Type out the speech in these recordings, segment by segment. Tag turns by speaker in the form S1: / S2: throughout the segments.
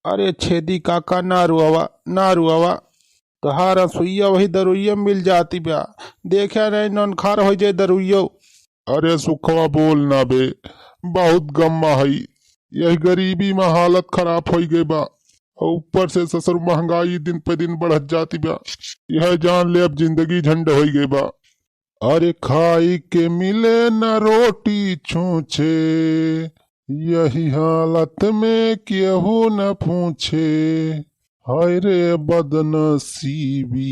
S1: अरे छेदी काका ना रुआवा ना रुआवा। तहारा सुइया वही दरुइया मिल जाती ब्या। देखा नहीं ननखार हो जाए दरुइयो।
S2: अरे सुखवा बोल ना बे, बहुत गम्मा हई। यही गरीबी में हालत खराब हो गई बा, और ऊपर से ससुर महंगाई दिन पे दिन बढ़त जाती बा। यह जान ले अब जिंदगी झंड हो गई बा। अरे खाई के मिले न रोटी छूछे, यही हालत में केहू न पूछे। हाय रे बदनसीबी,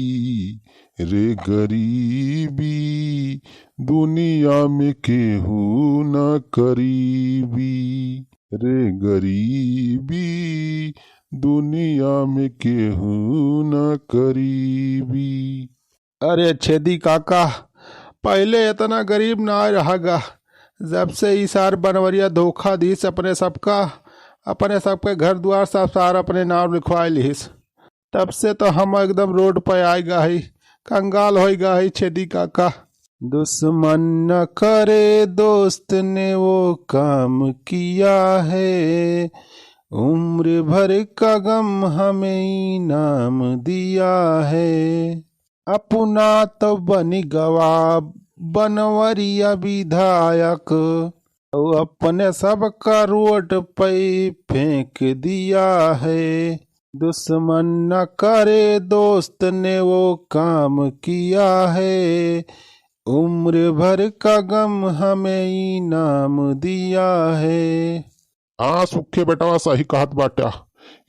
S2: रे गरीबी, दुनिया में केहू न करीबी। रे गरीबी, दुनिया में केहू न करीबी।
S1: अरे छेदी काका, पहले इतना गरीब ना रहागा। जब से इसार बनवरिया धोखा दीस अपने सबके घर द्वार सब सार अपने नाम लिखवाए लिहिस, तब से तो हम एकदम रोड पे आएगा ही, कंगाल होएगा ही छेदी काका। दुश्मन न करे दोस्त ने वो काम किया है, उम्र भर का गम हमें इनाम दिया है। अपना तो बनी गवा बनवरिया विधायक, अपने सबका रोड पे फेंक दिया है। दुश्मन न करे दोस्त ने वो काम किया है, उम्र भर का गम हमें इनाम दिया है।
S2: हाँ सुखे बेटवा सही कहत बाटा।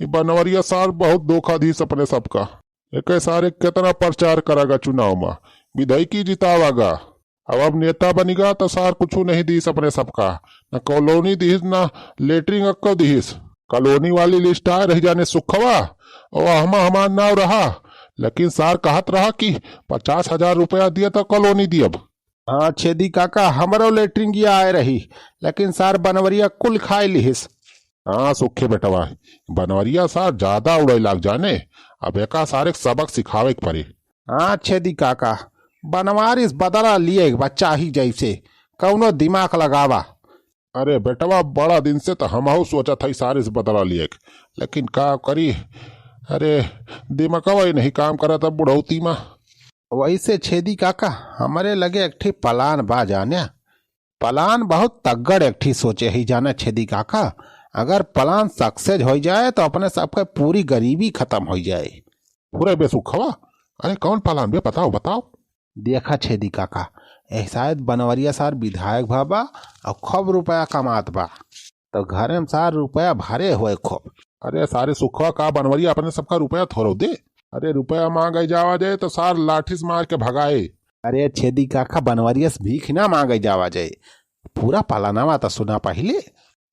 S2: ये बनवरिया सार बहुत धोखा दीस अपने सबका। एक सारे कितना प्रचार करेगा चुनाव में, विधायकी जितावागा। अब नेता बनेगा तो सार कुछ नहीं दीस अपने सबका, न कॉलोनी दीस न लेटरिंग अक्को दीस। कॉलोनी वाली लिस्ट आए रह जाने सुखवा और हमार नाव रहा, लेकिन सार कहत रहा कि 50,000 रुपया दिया तो कॉलोनी दी। अब
S1: हाँ छेदी काका, हमारो लेटरिंग आए रही, लेकिन सार बनवरिया कुल खाए लिहिस।
S2: हाँ सुखे बेटवा, बनवरिया सार ज्यादा उड़े लाग जाने। अब एका सारे सबक सिखावे के पड़ी।
S1: हाँ छेदी काका, बनवारिस बदला लिए बच्चा ही जैसे, कौनो दिमाग लगावा।
S2: अरे बेटवा, बड़ा दिन से तो हम सोचा था सारे से बदला लिए, लेकिन का करी। अरे दिमागवा ही नहीं काम करा था बुढ़ौती में।
S1: वैसे छेदी काका, हमारे लगे एक ठी पलान बा जाने। पलान बहुत तगड़ एक ठी सोचे ही जाना छेदी काका। अगर प्लान सक्सेस हो जाए तो अपने सबके पूरी गरीबी खत्म हो जाए।
S2: पूरे बेसुखवा, अरे कौन प्लान बे, बताओ बताओ।
S1: देखा छेदी काका, शायद बनवरिया सार विधायक बाबा और खूब रुपया कमात बा, तो घरे में सार रुपया भरे हुए खूब।
S2: अरे सारे सुखवा का बनवरिया अपने सबका रुपया थोड़ो दे। अरे रुपया मांगे जावा जाए तो सार लाठी से मार के भगाए।
S1: अरे छेदी काका, बनवरिया से भीख ना मांगे जावा जाए, पूरा पालानावा तो सुना पहले।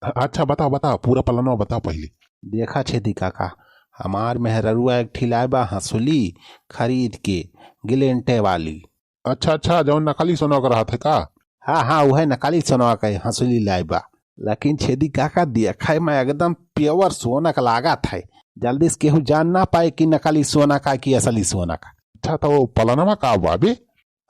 S2: अच्छा बताओ बताओ, पूरा प्लान बताओ पहले।
S1: देखा छेदी काका, हमार मेहररुआ एक ठिलाए बा हंसुली खरीद के, गिलेंटे वाली।
S2: अच्छा अच्छा, जो नकली सोना का रहा था का?
S1: हाँ हाँ, वह नकली सोना का हंसुली लाए बा, लेकिन छेदी काका देखा मैं एकदम प्योर सोना का लागत है। जल्दी से केहू जान ना पाए कि नकली सोना का कि असली सोना का।
S2: अच्छा, तो वो पलानमा का बाबे?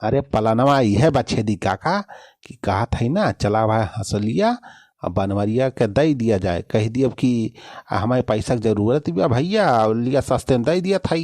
S1: अरे पलानवा यह बा छेदी काका कि कहा था ना, चला भाई हंसलिया अब बनवरिया के दे दिया जाए, कह दिया कि हमें पैसा की जरूरत भी भैया, लिया सस्ते में दे दिया था।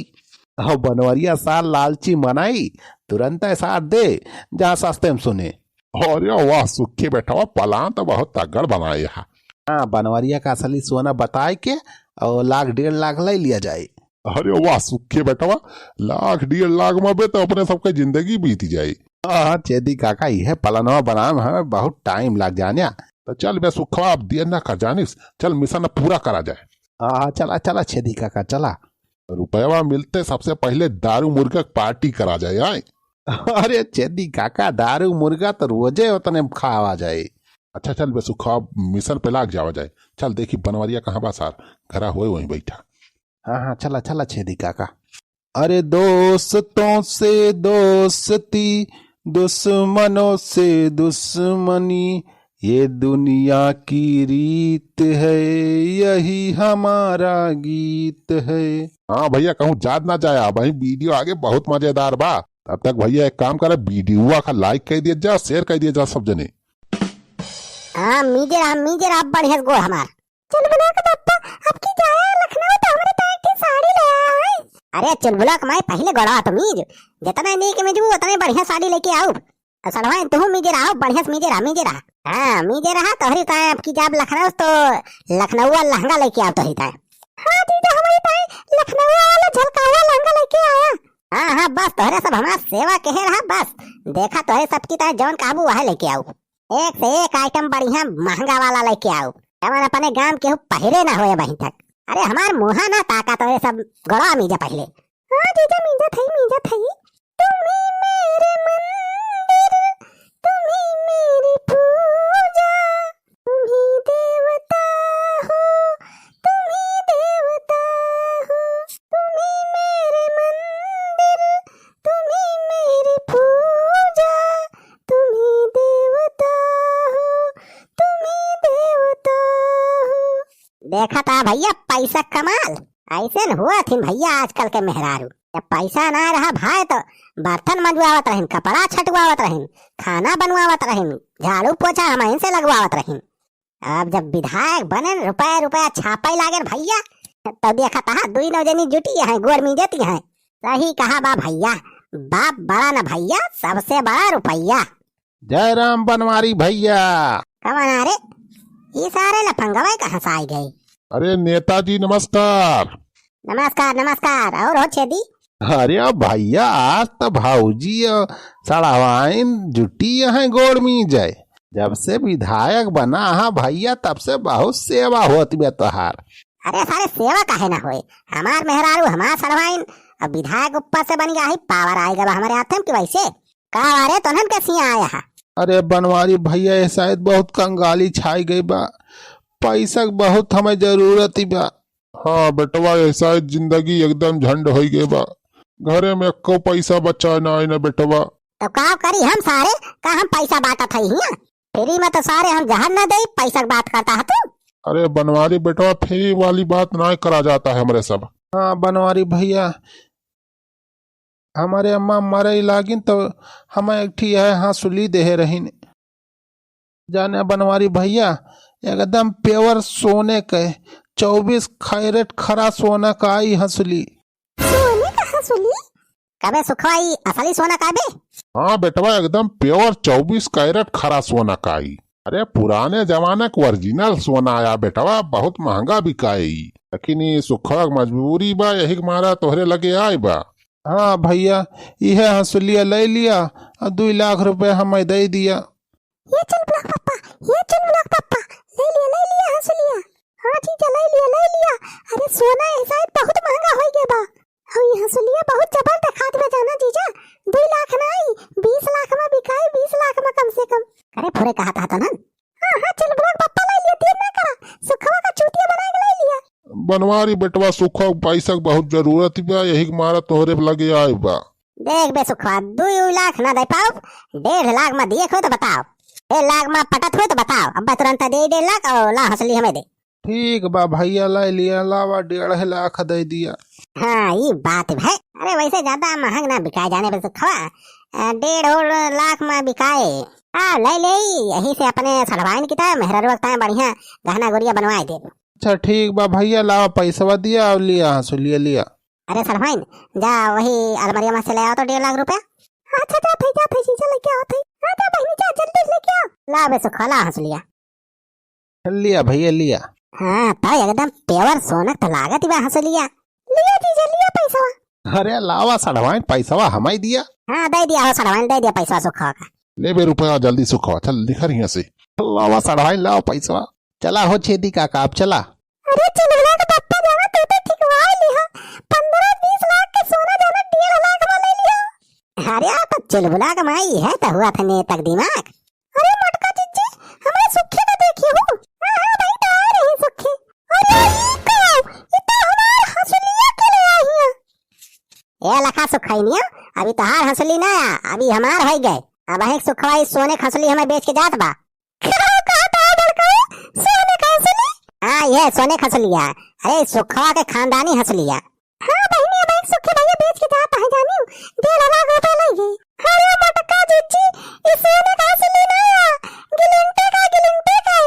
S1: और बनवरिया साल लालची मनाई, तुरंत ऐसा दे जहाँ सस्ते में सुने।
S2: अरे वाह सुखी बेटा, वाह पलान तो बहुत तगड़ बनाए यहाँ।
S1: हाँ, बनवरिया का असली सोना बताए के और 1 लाख 1.5 लाख ले लिया जाए।
S2: अरे वाह सुखी बेटा, वाह 1 लाख 1.5 लाख में बे तो अपने सबके जिंदगी बीती जाए।
S1: हाँ छेदी काका, यह पलानवा बनाने हमें बहुत टाइम लग जाने।
S2: तो चल बे सुखवा, अब देर ना कर जानिस, चल मिशन पूरा करा जाए।
S1: हाँ चला चला छेदी काका चला।
S2: रुपया मिलते सबसे पहले दारू मुर्गा पार्टी करा जाए आए।
S1: अरे छेदी काका, दारू मुर्गा तो रोजे उतने खावा जाए।
S2: अच्छा चल बे सुखवा, मिशन पे लाग जावा जाए। चल देखी बनवरिया कहाँ बा सार, घरा हुए वहीं बैठा।
S1: हाँ हाँ चला चला छेदी काका। अरे दोस्तों से दोस्ती, दुश्मनों से दुश्मनी, ये दुनिया की रीत है, यही हमारा गीत है।
S2: हाँ भैया, कहूँ याद ना जाए, भाई वीडियो आगे बहुत मजेदार बा। तब तक भैया एक काम करे, वीडियो का लाइक कर दिया जा, शेयर कर दिया जा सब जने।
S3: हाँ मीजर आप बढ़िया गो हमार चल बना के पापा, अब की जाए लखनऊ। अरे चुलबुला कमाई पहले गड़ा तमीज जितना नीक मिजू उतने बढ़िया साड़ी लेके आओ। सड़वा तू मीजे रहा बढ़िया से मीजे रहा। हाँ मीजे रहा तोहरी ताए अब की जब लखनऊ तो लखनऊ वाला लहंगा लेके आओ तोहरी ताए। हाँ जीजा हमारी ताए लखनऊ वाला झलकाया लहंगा लेके आया। हाँ हाँ बस तोहरे सब हमारा सेवा कहे रहा बस देखा तोहरे सबकी ताए जौन काबू वह लेके आओ। एक से एक आइटम बढ़िया महंगा वाला लेके आओ हमारे अपने गांव के पहले ना होए वहीं तक। अरे हमार मुहा ना ताका तोहरे सब गड़ा मीजा पहले। हाँ जीजा मीजा थई तुम्ही मेरे मंदिर तुम्ही मेरी पूजा तुम्ही देवता हो तुम्ही देवता हो तुम्ही मेरे मंदिर तुम्ही मेरी पूजा तुम्ही देवता हो तुम्ही देवता हो। देखा था भैया पैसा कमाल ऐसे न हुआ थी भैया आजकल के मेहरारू। जब पैसा ना रहा भाई तो बर्तन मंजवावत रहिन कपड़ा छटवावत रहिन खाना बनवावत रहिन झाड़ू पोछा हम से लगवावत रहिन। अब जब विधायक बने रुपया छापे लागे भैया तो देखा था दुई नौजनी जुटी है गोर में देती है। सही कहा बा भैया बाप बड़ा न भैया सबसे बड़ा रुपया।
S1: जय राम बनवारी भैया।
S3: कमान अरे ये सारे लफंगवा कहाँ से आई गई।
S2: अरे नेताजी नमस्कार।
S3: नमस्कार और हो छेदी।
S1: अरे भैया आज तो भाऊजी सड़ावाइन जुटी है गोड़ में जाए जब से विधायक बना हा भैया तब से बहुत सेवा होती है तोहार।
S3: अरे सारे सेवा काहे ना होए हमार मेहरारू हमार सड़वाइन अब विधायक ऊपर से बन गया है पावर आएगा हमारे हाथ में कि वैसे का अरे तोहन कैसी आया है।
S1: अरे बनवारी भैया ये शायद बहुत कंगाली छाई गई बा पैसा बहुत हमें जरूरत ही बा।
S2: हाँ बेटवा ऐसा जिंदगी एकदम झंड हो गए बा घरे में को पैसा बचा ना है ना बेटवा।
S3: तो का करी हम सारे का हम पैसा बांटा था ही फ्री में तो सारे हम जहर न दे पैसा की बात करता है तू।
S2: अरे बनवारी बेटवा फ्री वाली बात ना करा जाता है हमारे सब।
S1: हाँ बनवारी भैया हमारे अम्मा मरे लागिन तो हमें एक ठी है हंसुली दे रहीन जाने बनवारी भैया एकदम प्योर सोने के 24 कैरेट खरा सोना का आई हंसुली।
S3: सोने का हंसुली कबे सुखवाई असली सोना का बे।
S2: हाँ बेटवा एकदम प्योर 24 कैरेट खरा सोना का आई। अरे पुराने जमाने का ओरिजिनल सोना आया बेटवा बहुत महंगा बिकाई लेकिन ये सुखा मजबूरी बा यही मारा तोहरे लगे आए बा।
S1: हाँ भैया यह हंसुलिया ले लिया और 2 लाख रुपए हमें दे दिया।
S3: ये चल ब्लॉक पप्पा ले लिया हंसुलिया। हाँ जीजा ले लिया। अरे सोना ऐसा बहुत महंगा हो गया बा और ये हंसुलिया बहुत जबरदस्त खाद में जाना जीजा 2 लाख ना आई 20 लाख में बिकाई 20 लाख में कम से कम। अरे पूरे कहा था ना। हाँ चल ब्लॉक पप्पा ले लिया देर ना करा सुखवा का चूतिया बना के ले लिया।
S2: बनवारी बेटवा सुखा पैसा की बहुत जरूरत बा यही मारा तोहरे लगे आए बा।
S3: देख बे सुखवा 2 लाख ना दे पाओ 1.5 लाख में दिए हो तो बताओ 1 लाख में पटत हो तो बताओ अब तुरंत दे 1.5 लाख और ला हंसली हमें दे।
S1: ठीक बा भैया ले लिया लावा 1.5 लाख दे दिया।
S3: हाँ ये बात है। अरे वैसे ज्यादा महंग ना बिकाए जाने पे सुखवा 1.5 लाख में बिकाए। हाँ ले यही से अपने सड़वाइन की तरह मेहरा वक्त बढ़िया गहना गुड़िया बनवाए दे।
S1: अच्छा ठीक बा भैया लावा पैसा दिया और लिया हंसुलिया लिया।
S3: अरे सड़वाइन जा वही अलमारिया में से ले आओ तो 1.5 लाख रुपया। अच्छा जा जीजा लेके आओ थे। हाँ जा बहनी जा जल्दी लेके आओ ला बे सुखवा ला हंसलिया।
S1: लिया भैया लिया।
S3: हाँ तो एकदम प्योर सोनक तो लागत ही बा हंसलिया। लिया जीजा लिया पैसा।
S1: अरे लावा सड़वाइन पैसा हमें दिया।
S3: हाँ दे दिया हो सड़वाइन दे दिया पैसा सुखवा का।
S2: ले बे रुपया जल्दी सुखवा चल लिखा रही से।
S1: लावा सड़वाइन लाओ पैसा चला हो छेदी काका आप चला।
S3: अरे चिन्हला का पप्पा जाना तू तो ठिकवा लिया 15-20 लाख के सोना जाना 1.5 लाख में ले लिया। अरे आप चुलबुला कमाई है तो हुआ था ने तक दिमाग। अरे मोटका जीजी हमारे सुखे का देखिए हो। हां भाई तो आ रहे सुखे। अरे ये तो हमार हंसलिया के ले आई है। ए लखा सुखाइनिया अभी तो हार हंसली ना अभी हमार हो गए अब एक सुखवाई सोने खसली हमें बेच के जात बा। सोने का हंसली। हाँ ये सोने खसलिया अरे सुखवा के खानदानी हंसलिया। हाँ बहनी अब एक सुखे भैया बेच के जाता है जानी 1.5 लाख रुपए ले गई। अरे मटका जीजी इस सोने का हंसली ना गिलिंटे का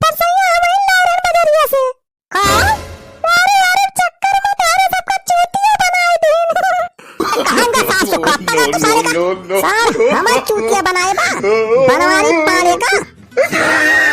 S3: परसैया हमें लारन बदरिया से का अरे चक्कर में तारे सबका चूतिया बनाए दिन। पकड़ तो साले का। सार हमार चूतिया बनाए बा बनवारी पाले का।